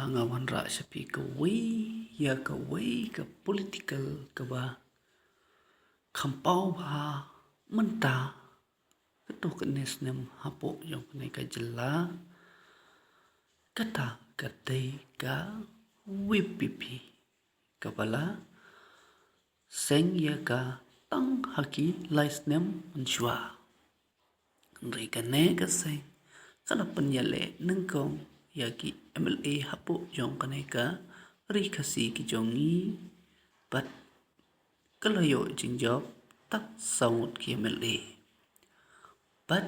ngawan ra sapi ka political ka ba kampau ba menta keto kenes nem hapo yang kenai ka jela kata kadai ka WPP kabala seng ya ka tang haki lais nem menjua nri ka ne ka seng kana penyale nengkong yaki MLA hapo jong kanai ka ri kasi ki jongi bat kalayo jinjob tak saut ki MLA bat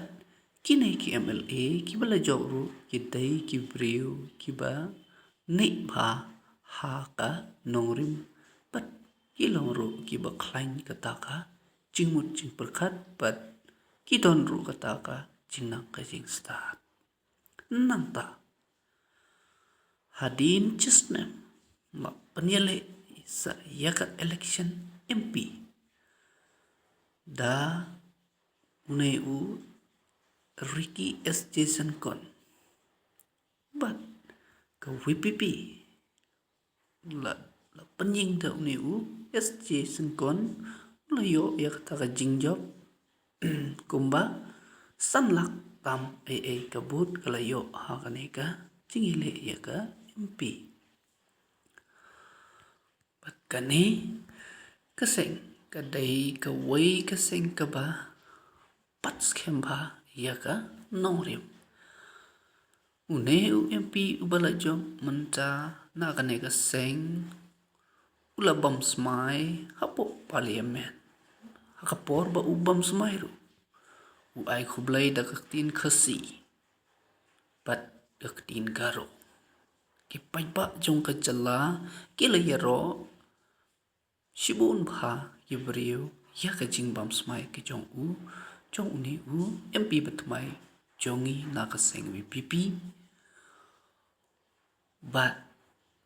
kinai ki MLA ki bala job ru ki dai ki briu ki ba ni ba ha ka nongrim bat ki long ru ki ba klain kata ka jingmut jing perkat bat ki don ru kata ka jingnang ka jing start nang ta hadin cisnem ma penyele sa yaka election MP da unai u Ricky S. Jason Kon but ka WPP la penying da unai u S. Jason Kon la yo ya kata ka jingjob kumba sanlak tam kabut kalayo ha kanai ka jingile ya ka MP bat kane kaseng kadai ka wai kaseng ka ba pats kemba ya ka nongrim une u MP ubala jom menta na kane ka seng ula bam smai hapo parliament hakapor ba ubam smai ru u ai khublai da kaktin khasi bat kaktin garo ki paipa jong ka jala ki la yaro shibun bha ki briu ya ka jingbam smai ki jong u jong uni u MP batmai jongi na ka seng WPP bat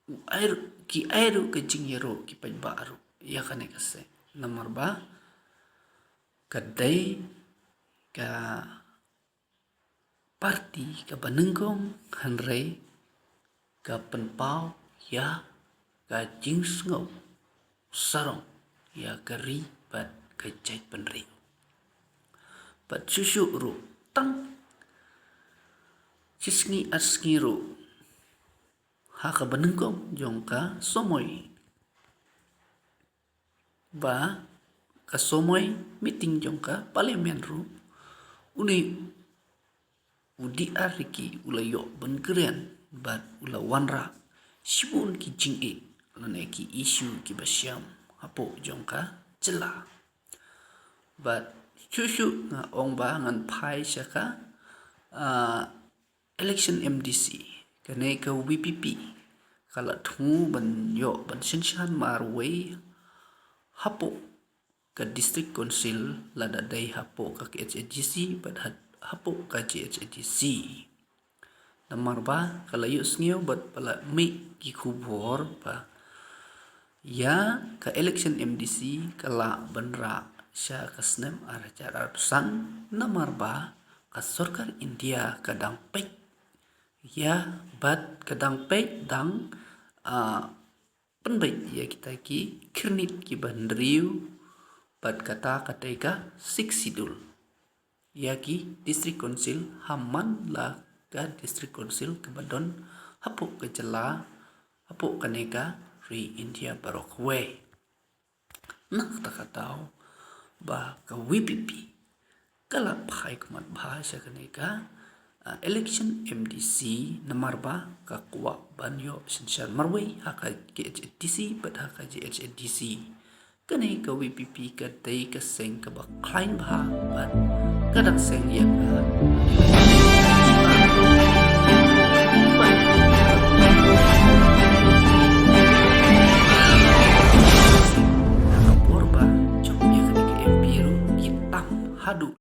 u air ki airu ka jing yaro ki paipa aru ya ka ne ka seng nomor ba kadai ka parti ka banengkong hanrei ka penpau ya ka jingsngau sarong ya kari bat ka jai penri bat susu ru tang cisngi asngi ru ha ka banengkong jong ka somoy ba ka somoy meeting jong ka parliament ru uni udi ariki ulayo benkeren bat ula wanra sibun ki jingi lane ki issue ki basyam hapo jong ka jela bat susu nga ong ba ngan phai saka election MDC kane ka WPP kala thu ban yo ban sinshan marway hapo ka district council lada dai hapo ka HHGC bat hapo ka HHGC nomor ba kala yus ngeu bat pala mi ki khubor ba ya ka election MDC kala banra sha kasnem arajar san nomor ba ka sarkar India kadang pek ya bat kadang pek dang penbai ya kita ki kirnit ki bandriu bat kata katai ka 6 sidul ya ki district council haman la ka district council ke badon hapo ke jela hapo kaneka ri India barokwe nak takatau ba ka WPP kala phai kumat bahasa kaneka election MDC nomor ba ka kwa banyo sinsar marway haka HHDC bat haka HHDC kanai ka WPP ka dai ka seng ka ba klain ba bat kadang seng ya ka